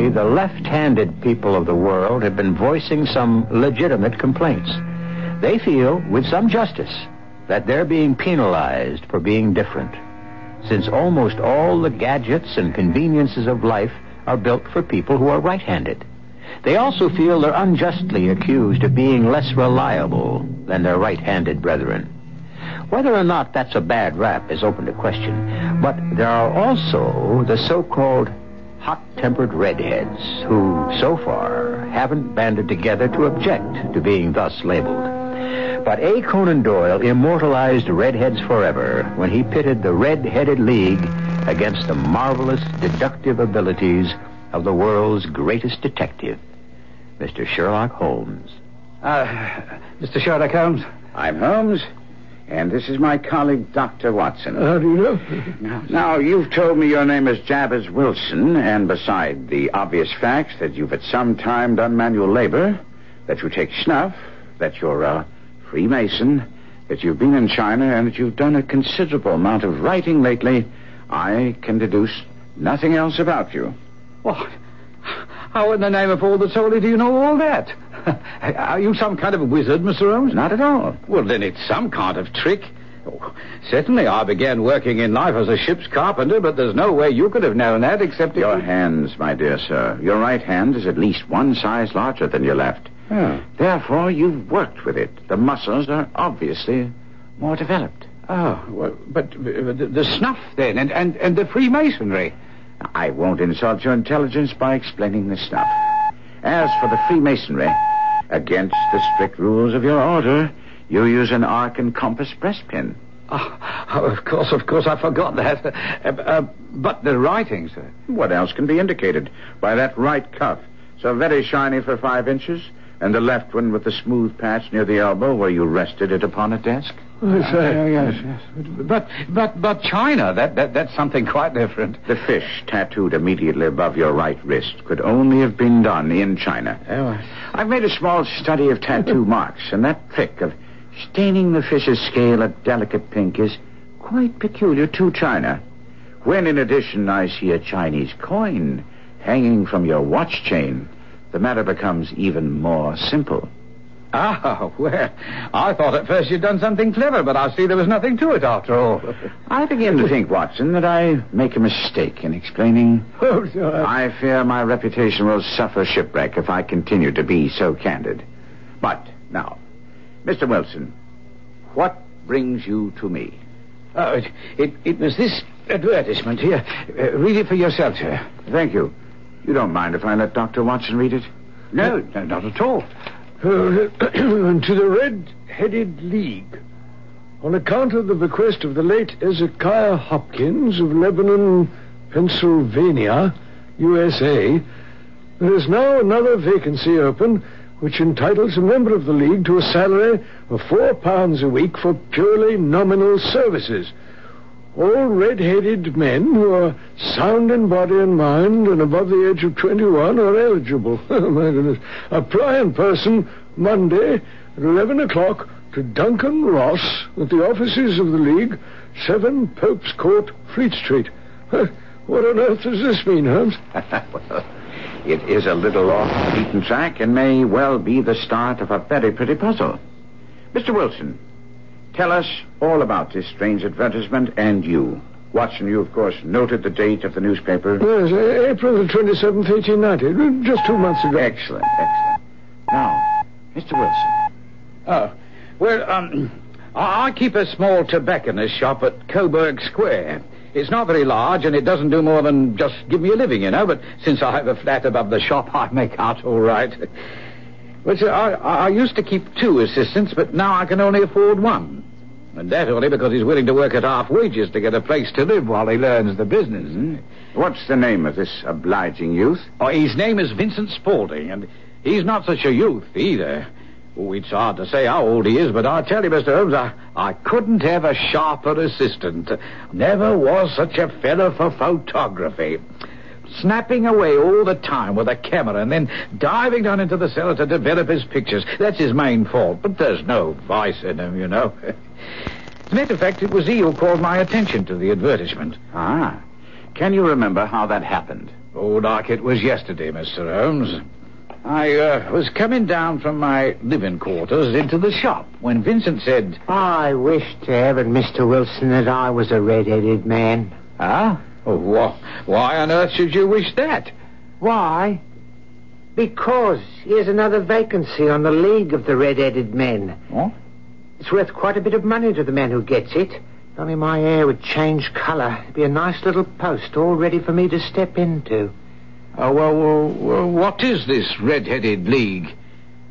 lately, the left-handed people of the world have been voicing some legitimate complaints. They feel, with some justice, that they're being penalized for being different, since almost all the gadgets and conveniences of life are built for people who are right-handed. They also feel they're unjustly accused of being less reliable than their right-handed brethren. Whether or not that's a bad rap is open to question, but there are also the so-called hot-tempered redheads who, so far, haven't banded together to object to being thus labeled. But A. Conan Doyle immortalized redheads forever when he pitted the Red-Headed League against the marvelous deductive abilities of the world's greatest detective, Mr. Sherlock Holmes. Mr. Sherlock Holmes? I'm Holmes, and this is my colleague, Dr. Watson. How do you know? Now, you've told me your name is Jabez Wilson, and beside the obvious facts that you've at some time done manual labor, that you take snuff, that you're a Freemason, that you've been in China, and that you've done a considerable amount of writing lately, I can deduce nothing else about you. What? How in the name of all that's holy do you know all that? Are you some kind of a wizard, Mr. Holmes? Not at all. Well, then it's some kind of trick. Oh, certainly, I began working in life as a ship's carpenter, but there's no way you could have known that except... Your hands, my dear sir. Your right hand is at least one size larger than your left. Oh. Therefore, you've worked with it. The muscles are obviously more developed. Oh, well, but the snuff, then, and the Freemasonry. I won't insult your intelligence by explaining the snuff. As for the Freemasonry, against the strict rules of your order, you use an arc and compass breastpin. Oh, of course, I forgot that. But the writing, sir. What else can be indicated by that right cuff, so very shiny for 5 inches, and the left one with the smooth patch near the elbow where you rested it upon a desk? Yes. But China, that's something quite different. The fish tattooed immediately above your right wrist could only have been done in China. Oh. I've made a small study of tattoo marks, and that trick of staining the fish's scale a delicate pink is quite peculiar to China. When, in addition, I see a Chinese coin hanging from your watch chain, the matter becomes even more simple. Ah, well, I thought at first you'd done something clever, but I see there was nothing to it after all. I begin to think, Watson, that I make a mistake in explaining. Oh, sir. I fear my reputation will suffer shipwreck if I continue to be so candid. But, now, Mr. Wilson, what brings you to me? Oh, it was this advertisement here. Read it for yourself, sir. Thank you. You don't mind if I let Dr. Watson read it? No, not at all. To the Red-Headed League. On account of the bequest of the late Ezekiah Hopkins of Lebanon, Pennsylvania, USA, there is now another vacancy open which entitles a member of the League to a salary of £4 a week for purely nominal services. All red-headed men who are sound in body and mind and above the age of 21 are eligible. Oh, my goodness. Apply in person Monday at 11 o'clock to Duncan Ross at the offices of the League, 7 Pope's Court, Fleet Street. What on earth does this mean, Holmes? Well, it is a little off the beaten track and may well be the start of a very pretty puzzle. Mr. Wilson, tell us all about this strange advertisement and you. Watson, you, of course, noted the date of the newspaper. Yes, April the 27th, 1890. Just 2 months ago. Excellent. Now, Mr. Wilson. Oh, well, I keep a small tobacconist shop at Coburg Square. It's not very large, and it doesn't do more than just give me a living, you know, but since I have a flat above the shop, I make out all right. But I used to keep 2 assistants, but now I can only afford 1. And that only because he's willing to work at half wages to get a place to live while he learns the business. Mm-hmm. What's the name of this obliging youth? Oh, his name is Vincent Spaulding, and he's not such a youth either. Oh, it's hard to say how old he is, but I tell you, Mr. Holmes, I couldn't have a sharper assistant. Never was such a fellow for photography. Snapping away all the time with a camera and then diving down into the cellar to develop his pictures. That's his main fault, but there's no vice in him, you know. As a matter of fact, it was he who called my attention to the advertisement. Ah. Can you remember how that happened? Oh, like it was yesterday, Mr. Holmes. I was coming down from my living quarters into the shop when Vincent said... I wish to heaven, Mr. Wilson, that I was a red-headed man. Ah? Oh, why on earth should you wish that? Why? Because here's another vacancy on the League of the Red-Headed Men. What? It's worth quite a bit of money to the man who gets it. Only my hair would change colour. It'd be a nice little post all ready for me to step into. Oh, well, what is this Red-Headed League?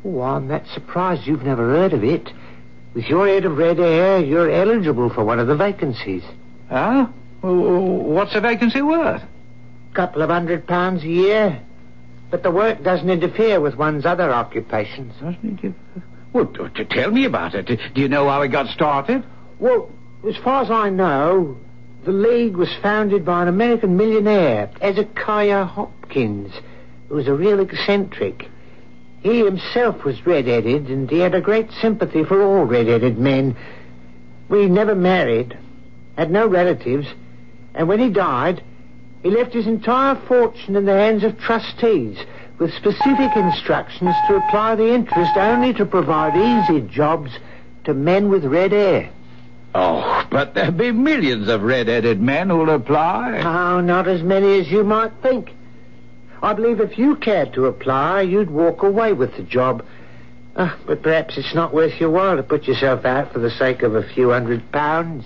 Oh, I'm that surprised you've never heard of it. With your head of red hair, you're eligible for one of the vacancies. Ah? Well, what's a vacancy worth? Couple of £100 a year. But the work doesn't interfere with one's other occupations. Doesn't it? Well, tell me about it. Do you know how it got started? Well, as far as I know, the League was founded by an American millionaire, Hezekiah Hopkins, who was a real eccentric. He himself was red-headed, and he had a great sympathy for all red-headed men. We never married, had no relatives, and when he died, he left his entire fortune in the hands of trustees, with specific instructions to apply the interest only to provide easy jobs to men with red hair. Oh, but there'll be millions of red-headed men who'll apply. Oh, not as many as you might think. I believe if you cared to apply, you'd walk away with the job. But perhaps it's not worth your while to put yourself out for the sake of a few £100.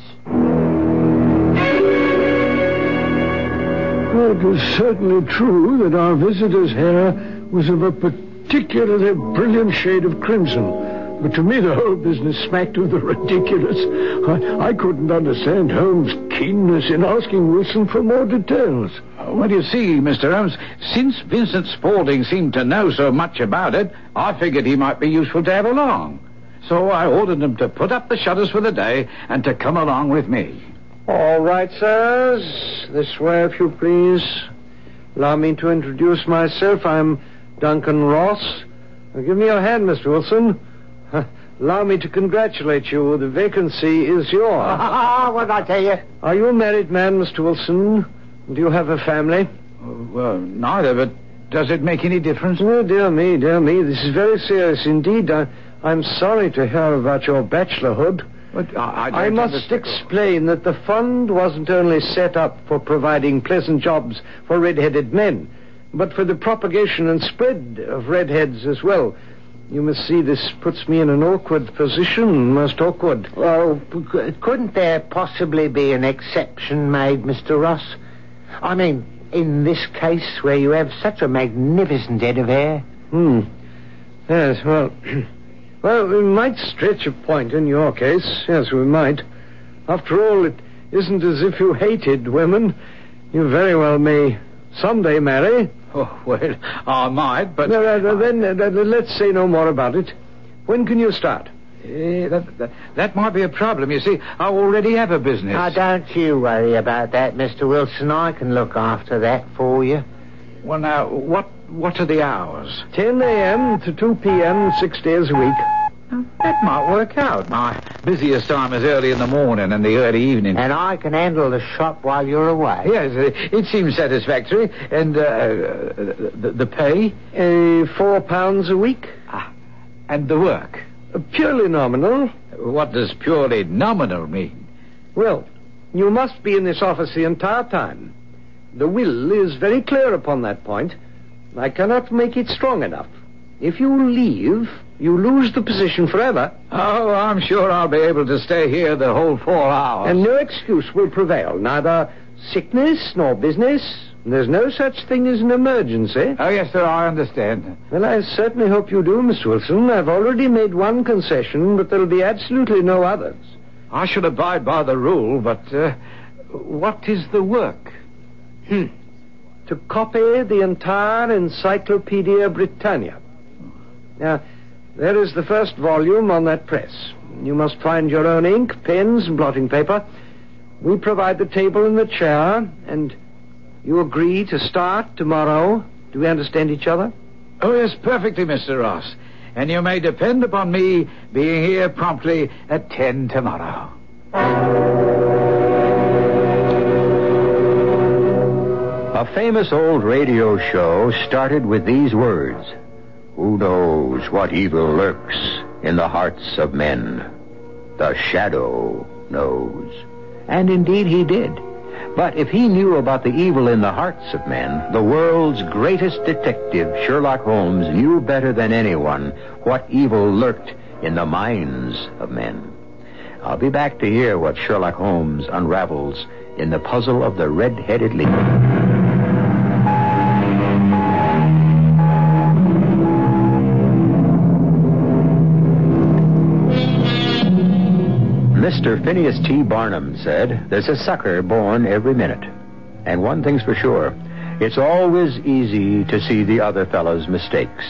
Well, it was certainly true that our visitor's hair was of a particularly brilliant shade of crimson. But to me, the whole business smacked of the ridiculous. I couldn't understand Holmes' keenness in asking Wilson for more details. Well, you see, Mr. Holmes, since Vincent Spaulding seemed to know so much about it, I figured he might be useful to have along. So I ordered him to put up the shutters for the day and to come along with me. All right, sirs. This way, if you please. Allow me to introduce myself. I'm Duncan Ross. Give me your hand, Mr. Wilson. Allow me to congratulate you. The vacancy is yours. What did I tell you? Are you a married man, Mr. Wilson? Do you have a family? Well, neither, but does it make any difference? Oh, dear me. This is very serious indeed. I'm sorry to hear about your bachelorhood. But I must explain that the fund wasn't only set up for providing pleasant jobs for red-headed men, but for the propagation and spread of redheads as well. You must see this puts me in an awkward position, most awkward. Well, couldn't there possibly be an exception made, Mr. Ross? I mean, in this case where you have such a magnificent head of hair. Yes, well, we might stretch a point in your case. Yes, we might. After all, it isn't as if you hated women. You very well may someday marry. Oh, well, I might, but... Then let's say no more about it. When can you start? That might be a problem. You see, I already have a business. Now, don't you worry about that, Mr. Wilson. I can look after that for you. Well, now, what are the hours? 10 a.m. to 2 p.m., 6 days a week. That might work out. My busiest time is early in the morning and the early evening. And I can handle the shop while you're away. Yes, it seems satisfactory. And the pay? £4 a week. And the work? Purely nominal. What does purely nominal mean? Well, you must be in this office the entire time. The will is very clear upon that point. I cannot make it strong enough. If you leave, you lose the position forever. Oh, I'm sure I'll be able to stay here the whole 4 hours. And no excuse will prevail. Neither sickness nor business. There's no such thing as an emergency. Oh, yes, sir, I understand. Well, I certainly hope you do, Mr. Wilson. I've already made one concession, but there'll be absolutely no others. I should abide by the rule, but what is the work? To copy the entire Encyclopedia Britannia. Now, there is the first volume on that press. You must find your own ink, pens, and blotting paper. We provide the table and the chair, and you agree to start tomorrow. Do we understand each other? Oh, yes, perfectly, Mr. Ross. And you may depend upon me being here promptly at 10 tomorrow. A famous old radio show started with these words: "Who knows what evil lurks in the hearts of men? The shadow knows." And indeed he did. But if he knew about the evil in the hearts of men, the world's greatest detective, Sherlock Holmes, knew better than anyone what evil lurked in the minds of men. I'll be back to hear what Sherlock Holmes unravels in the puzzle of the red-headed league. Mr. Phineas T. Barnum said, "There's a sucker born every minute. And one thing's for sure, it's always easy to see the other fellow's mistakes."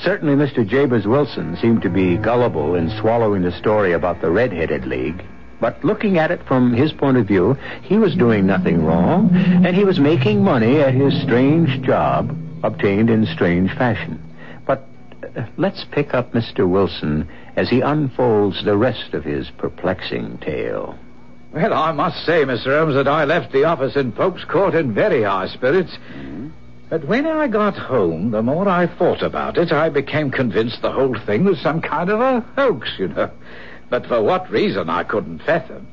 Certainly Mr. Jabez Wilson seemed to be gullible in swallowing the story about the Red-Headed League. But looking at it from his point of view, he was doing nothing wrong, and he was making money at his strange job, obtained in strange fashion. But let's pick up Mr. Wilson as he unfolds the rest of his perplexing tale. Well, I must say, Mr. Holmes, that I left the office in Pope's Court in very high spirits. But when I got home, the more I thought about it, I became convinced the whole thing was some kind of a hoax, you know. But for what reason, I couldn't fathom.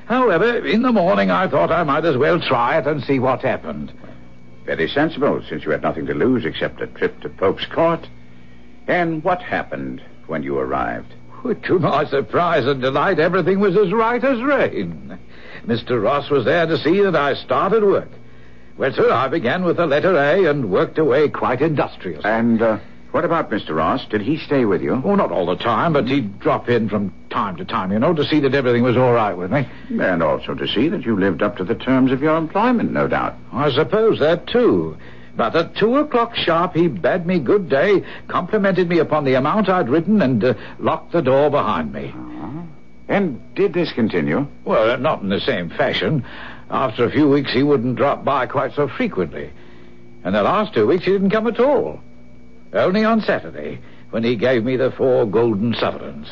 However, in the morning, I thought I might as well try it and see what happened. Very sensible, since you had nothing to lose except a trip to Pope's Court. And what happened when you arrived? To my surprise and delight, everything was as right as rain. Mr. Ross was there to see that I started work. Well, sir, I began with the letter A and worked away quite industriously. And what about Mr. Ross? Did he stay with you? Oh, not all the time, but he'd drop in from time to time, you know, to see that everything was all right with me. And also to see that you lived up to the terms of your employment, no doubt. I suppose that, too. But at 2:00 sharp, he bade me good day, complimented me upon the amount I'd written, and locked the door behind me. And did this continue? Well, not in the same fashion. After a few weeks, he wouldn't drop by quite so frequently. And the last 2 weeks, he didn't come at all. Only on Saturday, when he gave me the 4 golden sovereigns.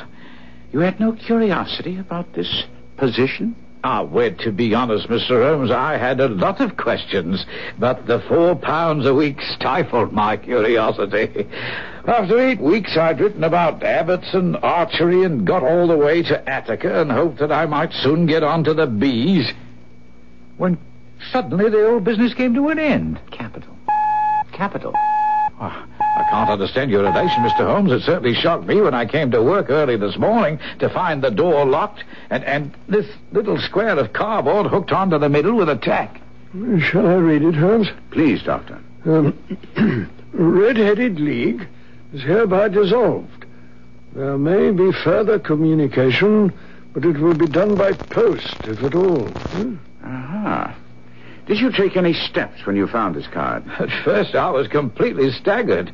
You had no curiosity about this position? Well, to be honest, Mr. Holmes, I had a lot of questions, but the £4 a week stifled my curiosity. After 8 weeks, I'd written about abbots and archery and got all the way to Attica and hoped that I might soon get on to the bees, when suddenly the old business came to an end. Capital. I can't understand your relation, Mr. Holmes. It certainly shocked me when I came to work early this morning to find the door locked and this little square of cardboard hooked onto the middle with a tack. Shall I read it, Holmes? Please, Doctor. Red-Headed League is hereby dissolved. There may be further communication, but it will be done by post, if at all. Aha. Did you take any steps when you found this card? At first, I was completely staggered.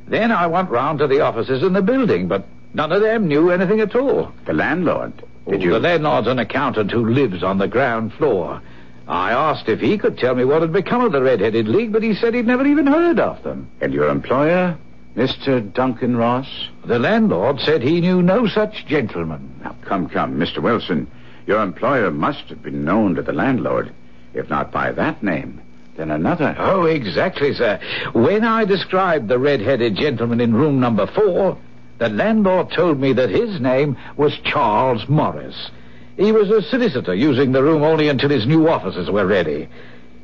Then I went round to the offices in the building, but none of them knew anything at all. The landlord? Did you? The landlord's an accountant who lives on the ground floor. I asked if he could tell me what had become of the Red-Headed League, but he said he'd never even heard of them. And your employer, Mr. Duncan Ross? The landlord said he knew no such gentleman. Now, come, Mr. Wilson. Your employer must have been known to the landlord. If not by that name, then another. Oh, exactly, sir. When I described the red-headed gentleman in room number 4, the landlord told me that his name was Charles Morris. He was a solicitor, using the room only until his new offices were ready.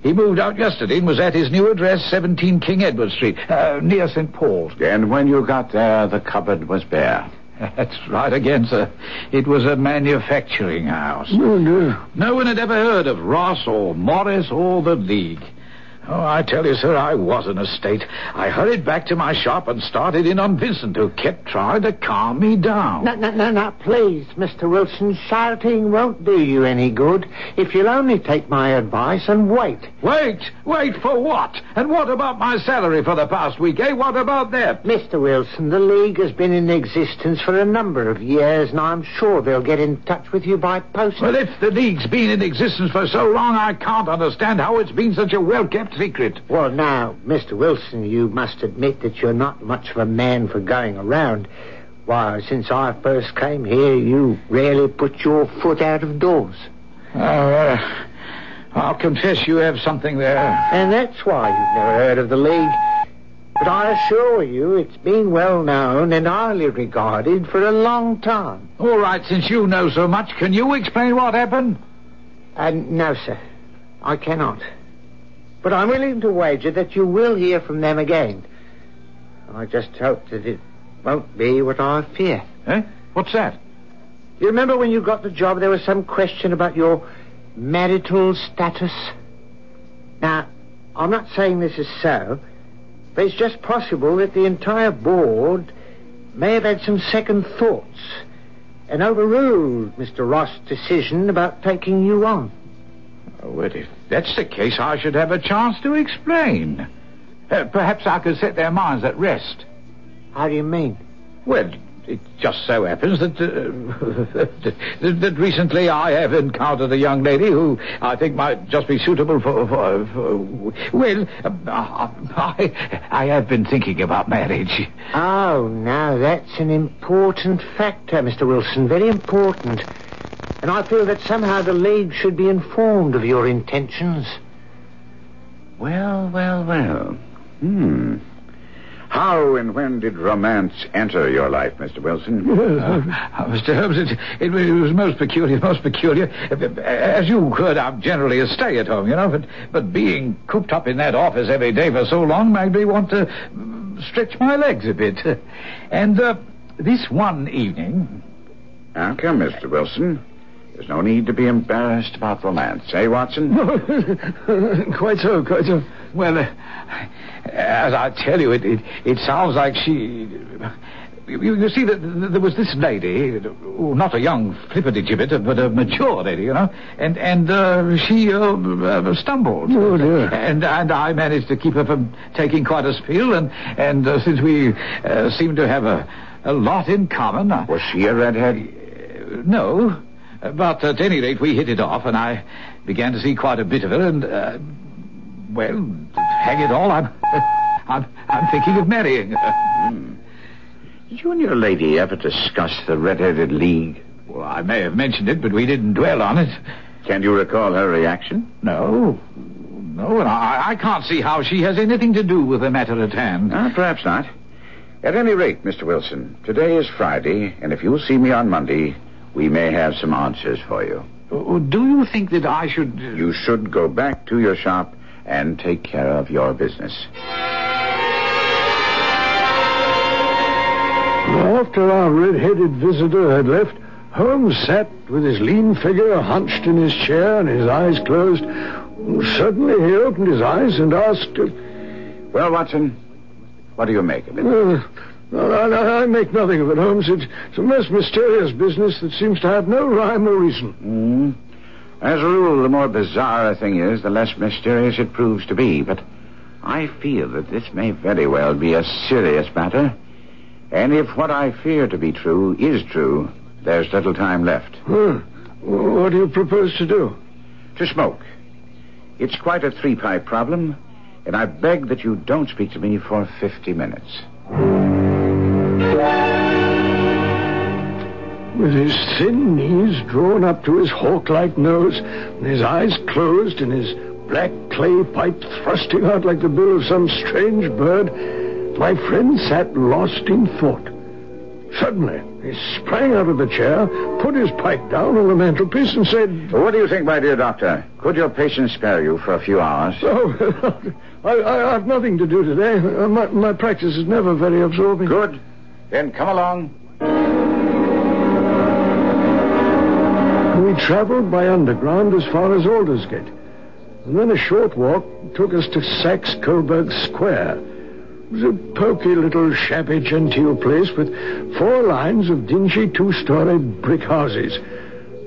He moved out yesterday and was at his new address, 17 King Edward Street, near St. Paul's. And when you got there, the cupboard was bare. That's right again, sir. It was a manufacturing house. Oh, no. No one had ever heard of Ross or Morris or the League. Oh, I tell you, sir, I was in a state. I hurried back to my shop and started in on Vincent, who kept trying to calm me down. No, please, Mr. Wilson. Shouting won't do you any good. If you'll only take my advice and wait. Wait for what? And what about my salary for the past week, eh? What about that? Mr. Wilson, the League has been in existence for a number of years, and I'm sure they'll get in touch with you by post. Well, if the League's been in existence for so long, I can't understand how it's been such a well-kept secret. Well, now, Mr. Wilson, you must admit that you're not much of a man for going around. Why, since I first came here, you rarely put your foot out of doors. I I'll confess you have something there. And that's why you've never heard of the League. But I assure you, it's been well known and highly regarded for a long time. All right, since you know so much, can you explain what happened? No, sir. I cannot. But I'm willing to wager that you will hear from them again. I just hope that it won't be what I fear. Eh? What's that? You remember when you got the job, there was some question about your marital status? Now, I'm not saying this is so, but it's just possible that the entire board may have had some second thoughts and overruled Mr. Ross' decision about taking you on. Oh, well, if that's the case, I should have a chance to explain. Perhaps I could set their minds at rest. How do you mean? Well, it just so happens that that recently I have encountered a young lady who I think might just be suitable for well, I have been thinking about marriage. Oh, now that's an important factor, Mr. Wilson, very important. And I feel that somehow the League should be informed of your intentions. Well. How and when did romance enter your life, Mr. Wilson? Mr. Holmes, it was most peculiar. As you heard, I'm generally a stay-at-home, you know, but being cooped up in that office every day for so long made me want to stretch my legs a bit. And this one evening... Now, come, Mr. Wilson. There's no need to be embarrassed about romance, eh, Watson? Quite so. Well, as I tell you, it sounds like she... You see, there was this lady, not a young flippity-gibbet, but a mature lady, you know, and she stumbled. Oh, dear. And I managed to keep her from taking quite a spill, and since we seem to have a lot in common... Was she a redhead? No, but at any rate, we hit it off, and I began to see quite a bit of her, and... well, hang it all, I'm thinking of marrying her. Did you and your lady ever discuss the Red-Headed League? Well, I may have mentioned it, but we didn't dwell on it. Can you recall her reaction? No, and I can't see how she has anything to do with the matter at hand. Perhaps not. At any rate, Mr. Wilson, today is Friday, and if you'll see me on Monday, we may have some answers for you. Do you think that I should... You should go back to your shop and take care of your business. After our red-headed visitor had left, Holmes sat with his lean figure hunched in his chair and his eyes closed. Suddenly he opened his eyes and asked... Well, Watson, what do you make of it? I make nothing of it, Holmes. It's a most mysterious business that seems to have no rhyme or reason. As a rule, the more bizarre a thing is, the less mysterious it proves to be. But I feel that this may very well be a serious matter. And if what I fear to be true is true, there's little time left. What do you propose to do? To smoke. It's quite a three-pipe problem, and I beg that you don't speak to me for 50 minutes. With his thin knees drawn up to his hawk-like nose, and his eyes closed, and his black clay pipe thrusting out like the bill of some strange bird, my friend sat lost in thought. Suddenly, he sprang out of the chair, put his pipe down on the mantelpiece, and said... What do you think, my dear doctor? Could your patient spare you for a few hours? Oh, I have nothing to do today. My practice is never very absorbing. Good. Then come along. We traveled by underground as far as Aldersgate, and then a short walk took us to Saxe-Coburg Square. It was a poky little shabby genteel place with 4 lines of dingy 2-story brick houses.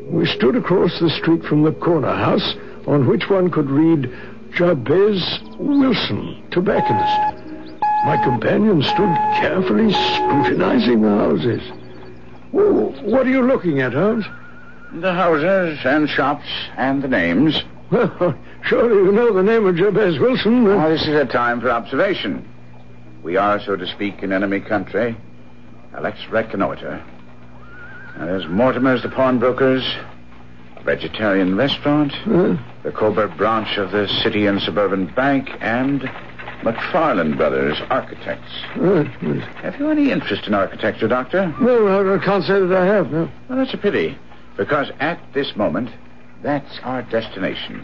We stood across the street from the corner house, on which one could read Jabez Wilson, tobacconist. My companion stood carefully scrutinizing the houses. What are you looking at, Holmes? The houses and shops and the names. Well, surely you know the name of Jabez Wilson. This is a time for observation. We are, so to speak, in enemy country. Now, let's reconnoiter. Now, there's Mortimer's the pawnbroker's, a vegetarian restaurant, the Colbert branch of the City and Suburban Bank, and McFarland Brothers, architects. Right. Have you any interest in architecture, Doctor? No, I can't say that I have, no. Well, that's a pity, because at this moment, that's our destination.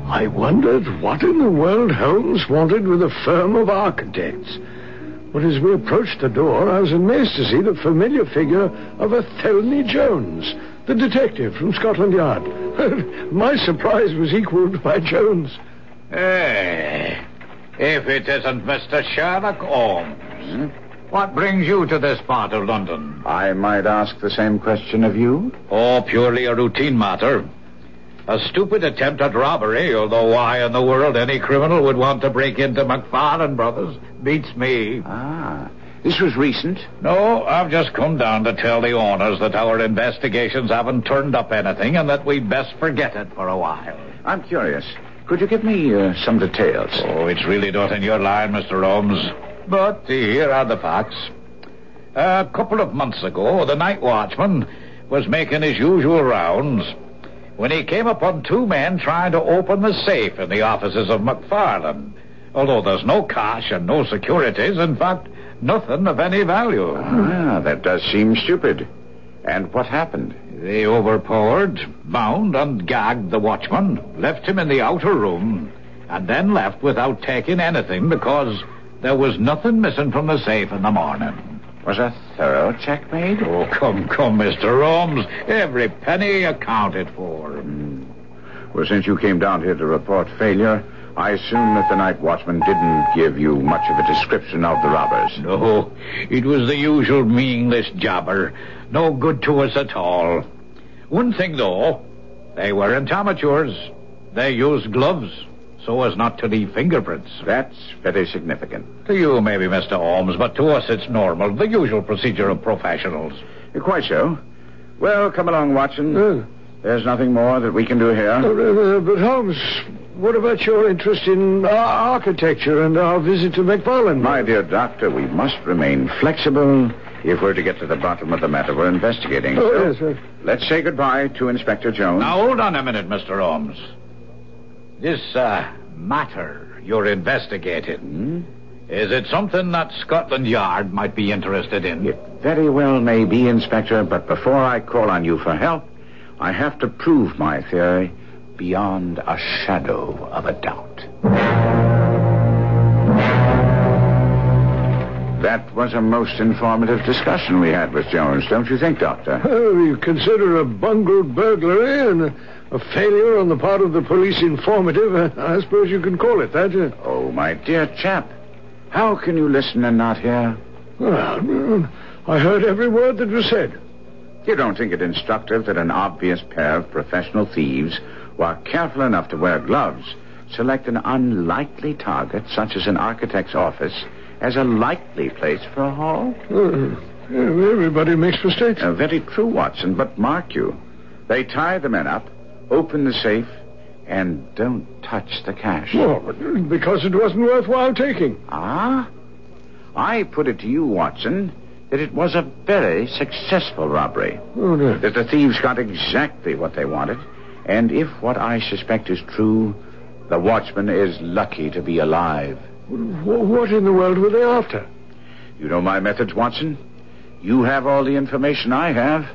I wondered what in the world Holmes wanted with a firm of architects. But as we approached the door, I was amazed to see the familiar figure of Athelney Jones, the detective from Scotland Yard. My surprise was equaled by Jones. Hey, if it isn't Mr. Sherlock Holmes. What brings you to this part of London? I might ask the same question of you? Oh, purely a routine matter. A stupid attempt at robbery, although why in the world any criminal would want to break into McFarland Brothers beats me. Ah, this was recent? No, I've just come down to tell the owners that our investigations haven't turned up anything and that we'd best forget it for a while. I'm curious. Could you give me some details? Oh, it's really not in your line, Mr. Holmes. But here are the facts. A couple of months ago, the night watchman was making his usual rounds when he came upon two men trying to open the safe in the offices of McFarland. Although there's no cash and no securities, in fact, nothing of any value. Ah, that does seem stupid. And what happened? They overpowered, bound, and gagged the watchman, left him in the outer room, and then left without taking anything because there was nothing missing from the safe in the morning. Was a thorough check made? Oh, come, Mr. Holmes. Every penny accounted for. Well, since you came down here to report failure, I assume that the night watchman didn't give you much of a description of the robbers. No, it was the usual meaningless jobber. No good to us at all. One thing, though, they weren't amateurs. They used gloves so as not to leave fingerprints. That's very significant. To you, maybe, Mr. Holmes, but to us it's normal, the usual procedure of professionals. Quite so. Well, come along, Watson. There's nothing more that we can do here. But Holmes, what about your interest in architecture and our visit to McFarland? My dear doctor, we must remain flexible if we're to get to the bottom of the matter we're investigating. Yes, sir. Let's say goodbye to Inspector Jones. Now, hold on a minute, Mr. Holmes. This, matter you're investigating, is it something that Scotland Yard might be interested in? It very well may be, Inspector, but before I call on you for help, I have to prove my theory beyond a shadow of a doubt. That was a most informative discussion we had with Jones, don't you think, Doctor? You consider a bungled burglary and a failure on the part of the police informative. I suppose you can call it that. Oh, my dear chap. How can you listen and not hear? Well, I heard every word that was said. You don't think it instructive that an obvious pair of professional thieves, while careful enough to wear gloves, select an unlikely target, such as an architect's office, as a likely place for a haul? Everybody makes mistakes. Very true, Watson, but mark you. They tie the men up, open the safe, and don't touch the cash. Well, because it wasn't worthwhile taking. Ah? I put it to you, Watson, that it was a very successful robbery. Oh, no. That the thieves got exactly what they wanted, and if what I suspect is true, the watchman is lucky to be alive. What in the world were they after? You know my methods, Watson. You have all the information I have.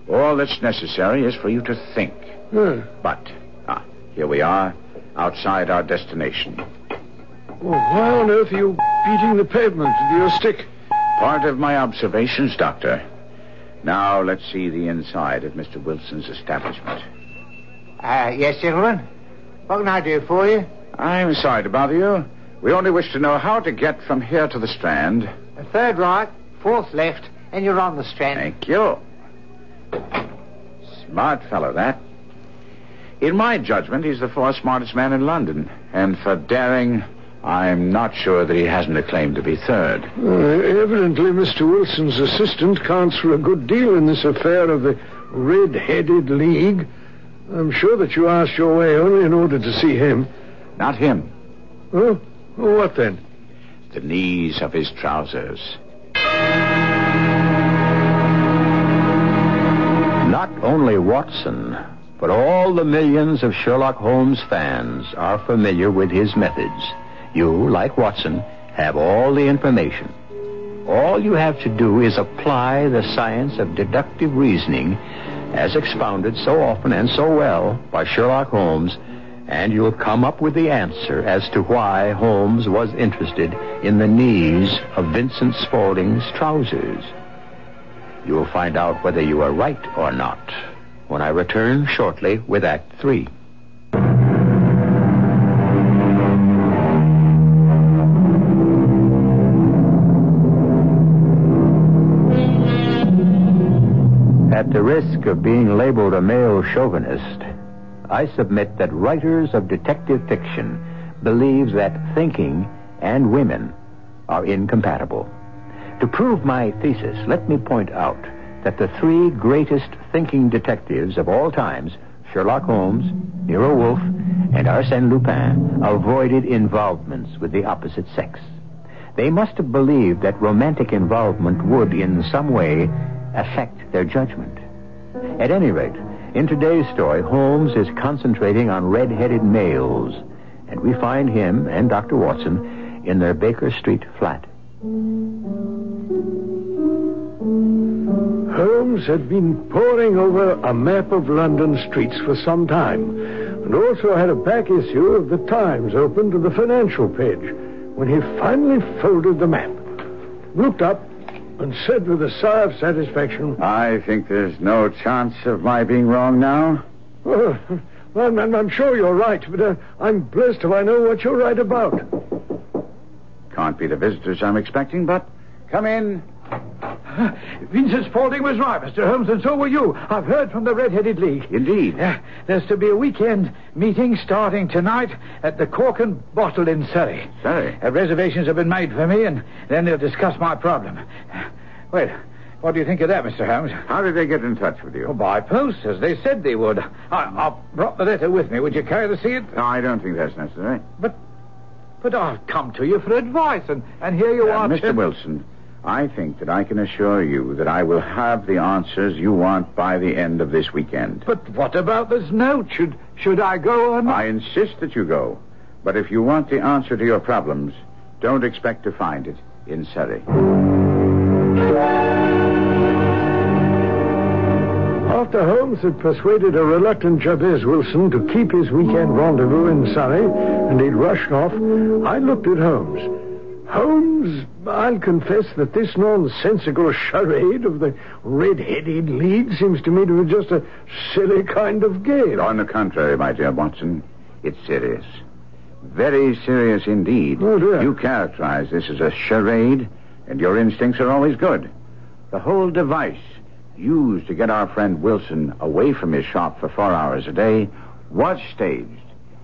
All that's necessary is for you to think. But, here we are, outside our destination. Well, why on earth are you beating the pavement with your stick? Part of my observations, Doctor. Now, let's see the inside of Mr. Wilson's establishment. Yes, gentlemen. What can I do for you? I'm sorry to bother you. We only wish to know how to get from here to the Strand. The third right, fourth left, and you're on the Strand. Thank you. Smart fellow, that. In my judgment, he's the fourth smartest man in London. And for daring, I'm not sure that he hasn't a claim to be third. Evidently, Mr. Wilson's assistant counts for a good deal in this affair of the Red-Headed League. I'm sure that you asked your way only in order to see him. Not him. Oh? Well, what then? The knees of his trousers. Not only Watson, but all the millions of Sherlock Holmes fans are familiar with his methods. You, like Watson, have all the information. All you have to do is apply the science of deductive reasoning as expounded so often and so well by Sherlock Holmes, and you'll come up with the answer as to why Holmes was interested in the knees of Vincent Spaulding's trousers. You'll find out whether you are right or not when I return shortly with Act 3. At the risk of being labeled a male chauvinist, I submit that writers of detective fiction believe that thinking and women are incompatible. To prove my thesis, let me point out that the three greatest thinking detectives of all times, Sherlock Holmes, Nero Wolfe, and Arsène Lupin, avoided involvements with the opposite sex. They must have believed that romantic involvement would, in some way, affect their judgment. At any rate, in today's story, Holmes is concentrating on red-headed males, and we find him and Dr. Watson in their Baker Street flat. Holmes had been poring over a map of London streets for some time, and also had a back issue of the Times open to the financial page, when he finally folded the map, looked up, and said with a sigh of satisfaction, I think there's no chance of my being wrong now. Well, I'm sure you're right, but I'm blessed if I know what you're right about. Can't be the visitors I'm expecting, but come in. Vincent Spaulding was right, Mr. Holmes, and so were you. I've heard from the Red-Headed League. Indeed. There's to be a weekend meeting starting tonight at the Cork and Bottle in Surrey. Surrey? Reservations have been made for me, and then they'll discuss my problem. Well, what do you think of that, Mr. Holmes? How did they get in touch with you? Well, by post, as they said they would. I brought the letter with me. Would you care to see it? No, I don't think that's necessary. But I've come to you for advice, and here you are... Mr. Wilson, I think that I can assure you that I will have the answers you want by the end of this weekend. But what about this note? Should I go or not? I insist that you go. But if you want the answer to your problems, don't expect to find it in Surrey. After Holmes had persuaded a reluctant Jabez Wilson to keep his weekend rendezvous in Surrey, and he'd rushed off, I looked at Holmes. Holmes, I'll confess that this nonsensical charade of the Red-Headed League seems to me to be just a silly kind of game. On the contrary, my dear Watson, it's serious. Very serious indeed. Oh, dear. You characterize this as a charade, and your instincts are always good. The whole device used to get our friend Wilson away from his shop for 4 hours a day was staged,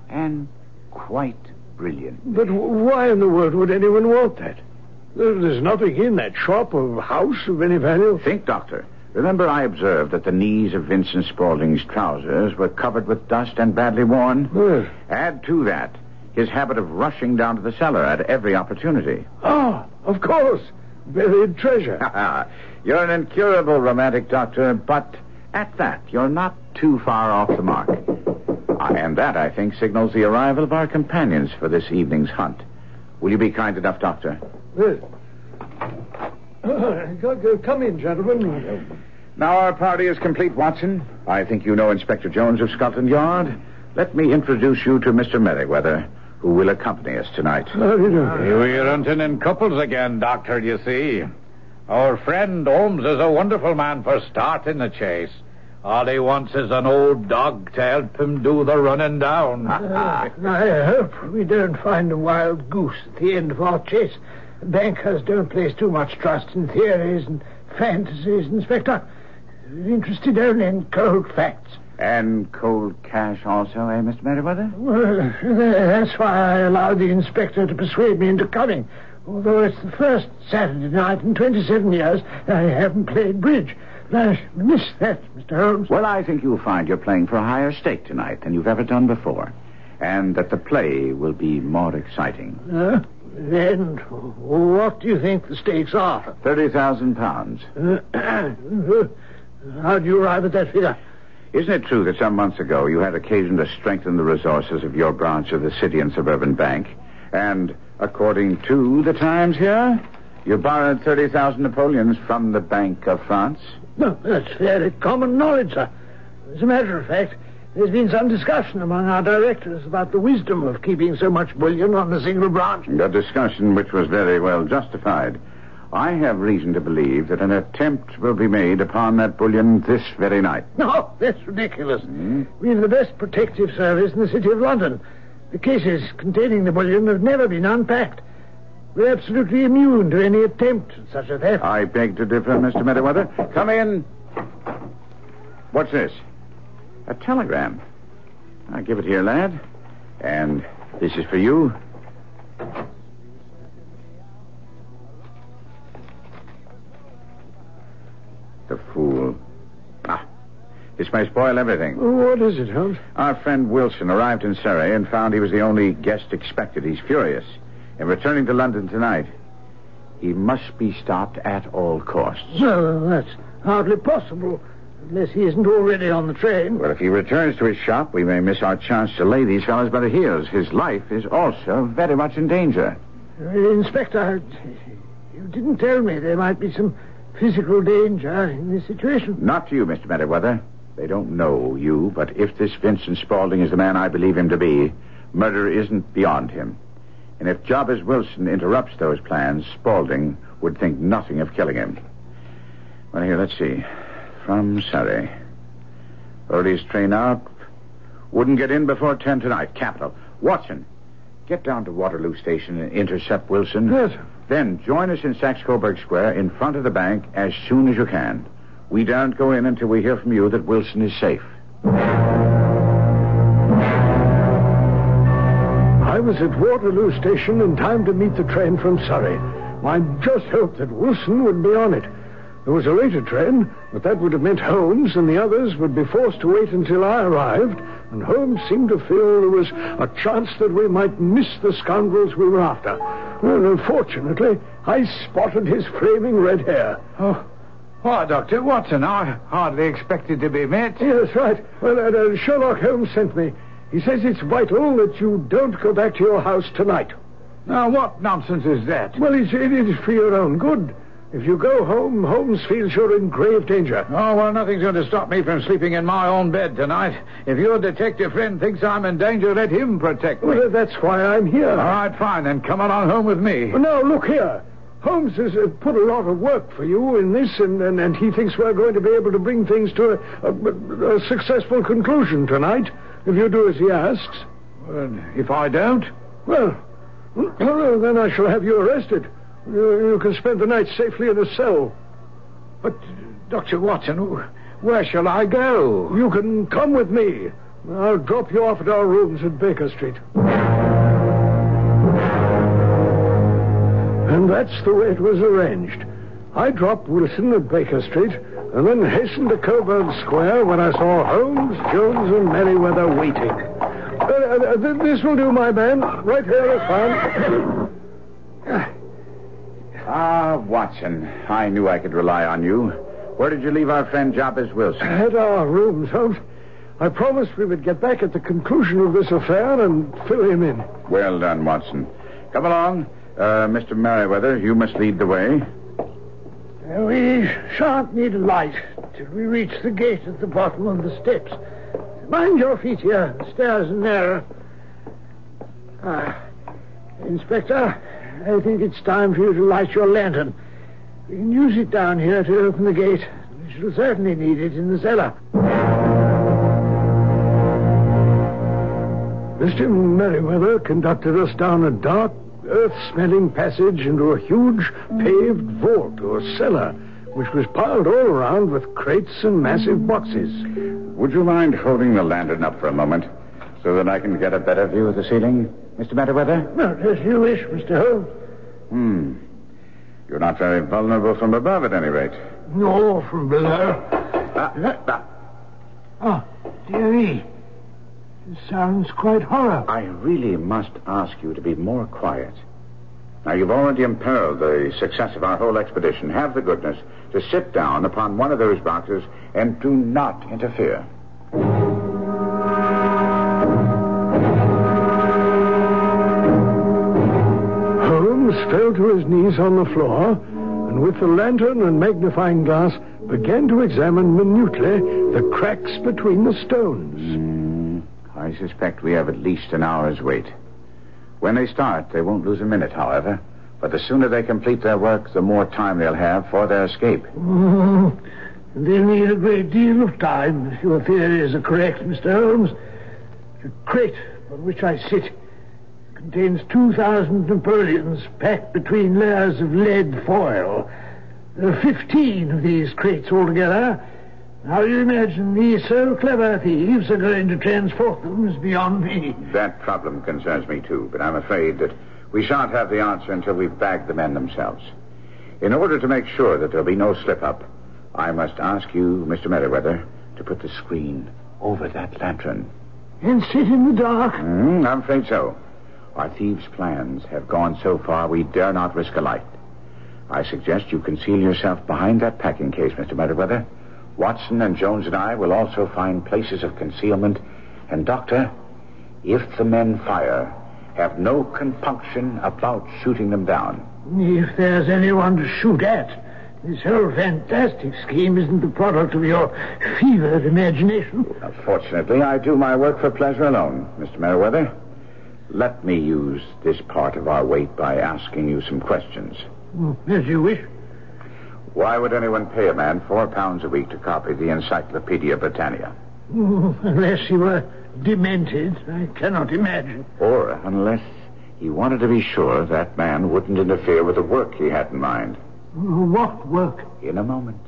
and quite brilliant. But why in the world would anyone want that? There's nothing in that shop or house of any value. Think, Doctor. Remember I observed that the knees of Vincent Spaulding's trousers were covered with dust and badly worn? Yes. Add to that his habit of rushing down to the cellar at every opportunity. Ah, of course. Buried treasure. You're an incurable romantic, Doctor, but at that, you're not too far off the mark. And that, I think, signals the arrival of our companions for this evening's hunt. Will you be kind enough, Doctor? Yes. Come in, gentlemen. Now our party is complete, Watson. I think you know Inspector Jones of Scotland Yard. Let me introduce you to Mr. Merriweather, who will accompany us tonight. How do you do? We're hunting in couples again, Doctor, you see. Our friend Holmes is a wonderful man for starting the chase. All he wants is an old dog to help him do the running down. I hope we don't find a wild goose at the end of our chase. Bankers don't place too much trust in theories and fantasies, Inspector. We're interested only in cold facts. And cold cash also, eh, Mr. Merriweather? Well, that's why I allowed the inspector to persuade me into coming. Although it's the first Saturday night in 27 years, I haven't played bridge. I miss that, Mr. Holmes. Well, I think you'll find you're playing for a higher stake tonight than you've ever done before. And that the play will be more exciting. Then what do you think the stakes are? £30,000. How do you arrive at that figure? Isn't it true that some months ago you had occasion to strengthen the resources of your branch of the City and Suburban Bank? And according to the Times here, you borrowed 30,000 Napoleons from the Bank of France? No, that's fairly common knowledge, sir. As a matter of fact, there's been some discussion among our directors about the wisdom of keeping so much bullion on a single branch. A discussion which was very well justified. I have reason to believe that an attempt will be made upon that bullion this very night. No, that's ridiculous. We've the best protective service in the City of London. The cases containing the bullion have never been unpacked. We're absolutely immune to any attempt at such a theft. I beg to differ, Mr. Merriweather. Come in. What's this? A telegram. I'll give it here, lad. And this is for you. The fool. This may spoil everything. What is it, Holmes? Our friend Wilson arrived in Surrey and found he was the only guest expected. He's furious. In returning to London tonight, he must be stopped at all costs. No, that's hardly possible, unless he isn't already on the train. Well, if he returns to his shop, we may miss our chance to lay these fellows by the heels. His life is also very much in danger. Inspector, you didn't tell me there might be some physical danger in this situation. Not to you, Mr. Merriweather. They don't know you, but if this Vincent Spaulding is the man I believe him to be, murder isn't beyond him. And if Jabez Wilson interrupts those plans, Spaulding would think nothing of killing him. Well, here, let's see. From Surrey. Earliest train out. Wouldn't get in before 10 tonight. Capital. Watson, get down to Waterloo Station and intercept Wilson. Yes. Then join us in Saxe-Coburg Square in front of the bank as soon as you can. We daren't go in until we hear from you that Wilson is safe. I was at Waterloo Station in time to meet the train from Surrey. I just hoped that Wilson would be on it. There was a later train, but that would have meant Holmes and the others would be forced to wait until I arrived, and Holmes seemed to feel there was a chance that we might miss the scoundrels we were after. Well, unfortunately, I spotted his flaming red hair. Oh, Dr. Watson, I hardly expected to be met. Yes, right. Well, Sherlock Holmes sent me. He says it's vital that you don't go back to your house tonight. Now, what nonsense is that? Well, it is for your own good. If you go home, Holmes feels you're in grave danger. Oh, well, nothing's going to stop me from sleeping in my own bed tonight. If your detective friend thinks I'm in danger, let him protect me. Well, that's why I'm here. All right, fine, then come on home with me. Well, now, look here. Holmes has put a lot of work for you in this, and he thinks we're going to be able to bring things to a successful conclusion tonight, if you do as he asks. If I don't? Well, then I shall have you arrested. You can spend the night safely in a cell. But, Dr. Watson, where shall I go? You can come with me. I'll drop you off at our rooms at Baker Street. And that's the way it was arranged. I dropped Wilson at Baker Street and then hastened to Coburg Square when I saw Holmes, Jones, and Merriweather waiting. This will do, my man. Right here is fine. Watson, I knew I could rely on you. Where did you leave our friend Jabez Wilson? At our rooms, Holmes. I promised we would get back at the conclusion of this affair and fill him in. Well done, Watson. Come along. Mr. Merriweather, you must lead the way. We shan't need a light till we reach the gate at the bottom of the steps. Mind your feet here. The stairs are narrow. Inspector, I think it's time for you to light your lantern. We can use it down here to open the gate. We shall certainly need it in the cellar. Mr. Merriweather conducted us down a dark, earth-smelling passage into a huge paved vault or cellar, which was piled all around with crates and massive boxes. Would you mind holding the lantern up for a moment so that I can get a better view of the ceiling, Mr. Merriweather? Well, as you wish, Mr. Holmes. You're not very vulnerable from above, at any rate. No, from below. Dearie. It sounds quite horrible. I really must ask you to be more quiet. Now, you've already imperiled the success of our whole expedition. Have the goodness to sit down upon one of those boxes and do not interfere. Holmes fell to his knees on the floor, and with the lantern and magnifying glass began to examine minutely the cracks between the stones. I suspect we have at least an hour's wait. When they start, they won't lose a minute, however. But the sooner they complete their work, the more time they'll have for their escape. They'll need a great deal of time, if your theories are correct, Mr. Holmes. The crate on which I sit contains 2,000 Napoleons packed between layers of lead foil. There are 15 of these crates altogether. How you imagine these so clever thieves are going to transport them is beyond me. That problem concerns me, too, but I'm afraid that we shan't have the answer until we've bagged the men themselves. In order to make sure that there'll be no slip-up, I must ask you, Mr. Merriweather, to put the screen over that lantern. And sit in the dark? I'm afraid so. Our thieves' plans have gone so far we dare not risk a light. I suggest you conceal yourself behind that packing case, Mr. Merriweather. Watson and Jones and I will also find places of concealment. And, Doctor, if the men fire, have no compunction about shooting them down. If there's anyone to shoot at, this whole fantastic scheme isn't the product of your fevered imagination. Fortunately, I do my work for pleasure alone, Mr. Merriweather. Let me use this part of our wait by asking you some questions. As you wish. Why would anyone pay a man £4 a week to copy the Encyclopedia Britannia? Unless he were demented, I cannot imagine. Or unless he wanted to be sure that man wouldn't interfere with the work he had in mind. What work? In a moment.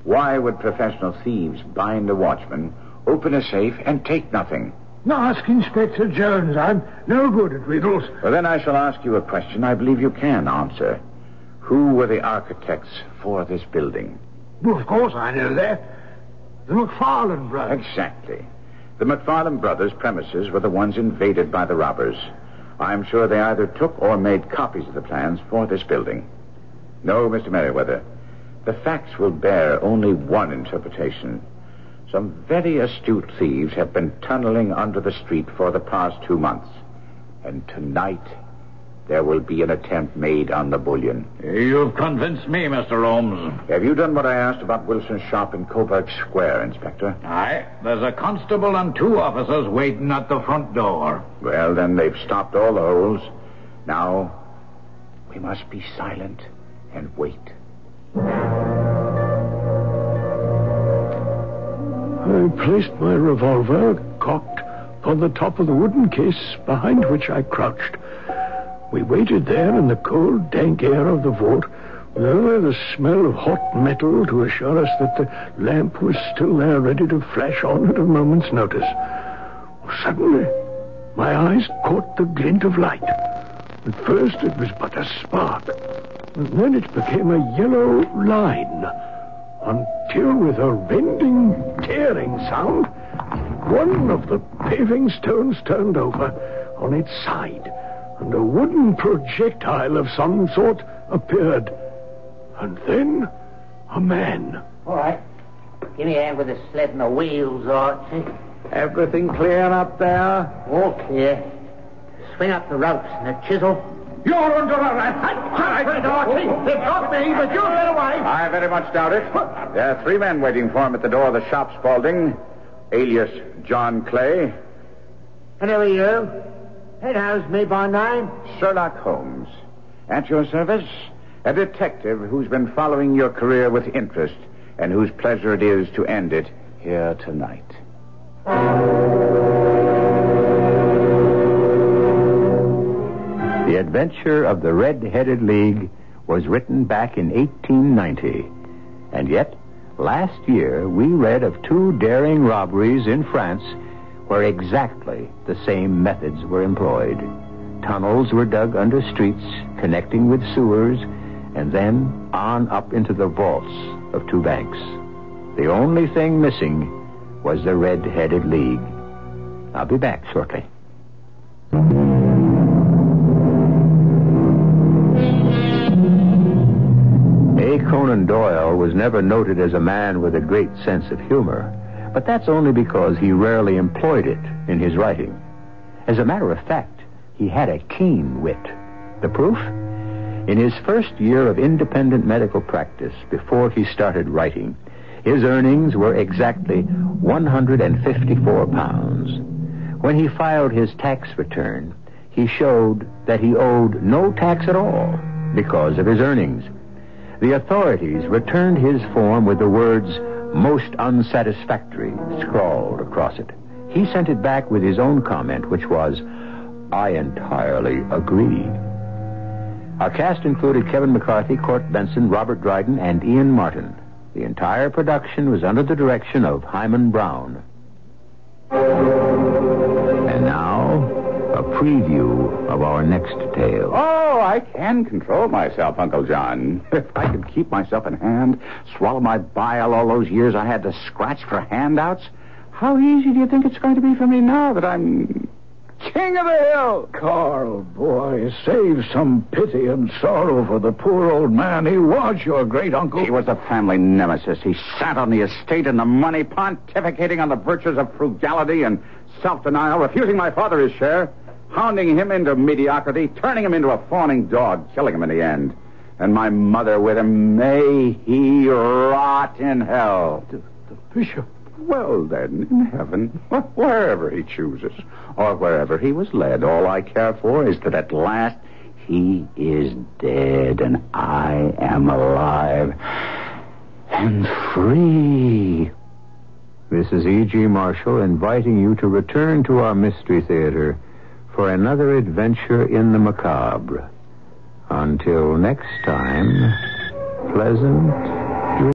Why would professional thieves bind a watchman, open a safe, and take nothing? Ask Inspector Jones. I'm no good at riddles. Well, then I shall ask you a question I believe you can answer. Who were the architects for this building? Well, of course I know that. The McFarlane brothers. Exactly. The McFarlane brothers' premises were the ones invaded by the robbers. I'm sure they either took or made copies of the plans for this building. No, Mr. Merriweather. The facts will bear only one interpretation. Some very astute thieves have been tunneling under the street for the past 2 months. And tonight, there will be an attempt made on the bullion. You've convinced me, Mr. Holmes. Have you done what I asked about Wilson's shop in Coburg Square, Inspector? Aye. There's a constable and 2 officers waiting at the front door. Well, then they've stopped all the holes. Now, we must be silent and wait. I placed my revolver, cocked, on the top of the wooden case behind which I crouched. We waited there in the cold, dank air of the vault, with only the smell of hot metal to assure us that the lamp was still there, ready to flash on at a moment's notice. Suddenly, my eyes caught the glint of light. At first, it was but a spark, and then it became a yellow line, until, with a rending, tearing sound, one of the paving stones turned over on its side, and a wooden projectile of some sort appeared. And then a man. All right. Give me a hand with the sled and the wheels, Archie. Everything clear up there? All clear. Swing up the ropes and the chisel. You're under arrest. Archie. They've got me, but you get away. I very much doubt it. There are 3 men waiting for him at the door of the shop, Spaulding, alias John Clay. And who are you? He knows me by name. Sherlock Holmes. At your service, a detective who's been following your career with interest and whose pleasure it is to end it here tonight. The Adventure of the Red-Headed League was written back in 1890. And yet, last year, we read of 2 daring robberies in France where exactly the same methods were employed. Tunnels were dug under streets, connecting with sewers, and then on up into the vaults of 2 banks. The only thing missing was the Red-Headed League. I'll be back shortly. Conan Doyle was never noted as a man with a great sense of humor, but that's only because he rarely employed it in his writing. As a matter of fact, he had a keen wit. The proof? In his first year of independent medical practice, before he started writing, his earnings were exactly 154 pounds. When he filed his tax return, he showed that he owed no tax at all because of his earnings. The authorities returned his form with the words, "most unsatisfactory," scrawled across it. He sent it back with his own comment, which was, "I entirely agree." Our cast included Kevin McCarthy, Court Benson, Robert Dryden, and Ian Martin. The entire production was under the direction of Hyman Brown. And now, a preview of our next tale. Oh, I can control myself, Uncle John. If I could keep myself in hand, swallow my bile all those years I had to scratch for handouts, how easy do you think it's going to be for me now that I'm king of the hill? Carl, boy, save some pity and sorrow for the poor old man. He was your great-uncle. He was a family nemesis. He sat on the estate and the money, pontificating on the virtues of frugality and self-denial, refusing my father his share, hounding him into mediocrity, turning him into a fawning dog, killing him in the end. And my mother with him, may he rot in hell. The bishop. Well, then, in heaven, wherever he chooses, or wherever he was led, all I care for is that at last he is dead and I am alive and free. This is E.G. Marshall inviting you to return to our Mystery Theater for another adventure in the macabre. Until next time, pleasant